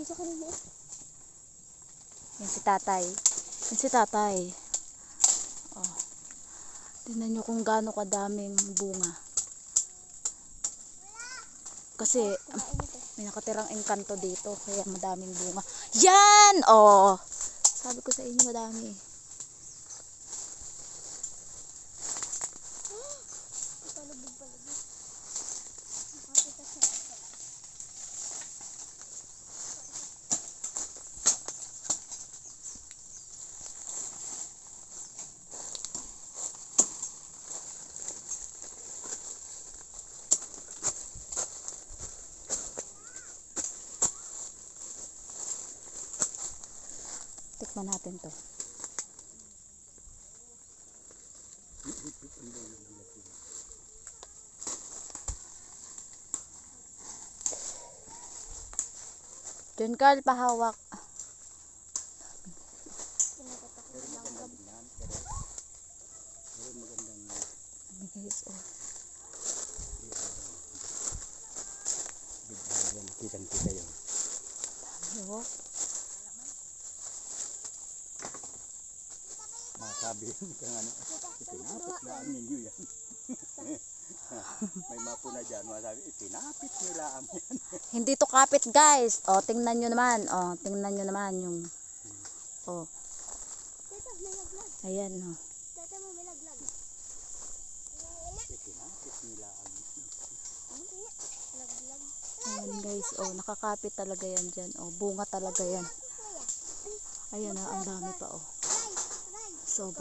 dito kanina. Yan si tatay. Yan si tatay. Oh. Tingnan nyo kung gaano kadaming bunga. Kasi may nakatirang engkanto dito. Kaya madaming bunga. Yan! Oh! Sabi ko sa inyo madami. Palubog. Nakakita siya. Tikman natin to. John Carl, pahawak. Guys, oh. Kitang-kita yun. Yo. Masabi yun kung ano. Itinapit na ninyo yan. May mapuna dyan. Masabi, itinapit nila ang yan. Hindi to kapit, guys. Oh, tingnan nyo naman. Oh, tingnan nyo naman yung oh. Tata, may laglag. Ayan, oh. Tata mo, may laglag. Itinapit nila ang yan. Laglag. Ayan, guys. Oh, nakakapit talaga yan dyan. Oh, bunga talaga yan. Ayan, ang dami pa, oh. Sobra.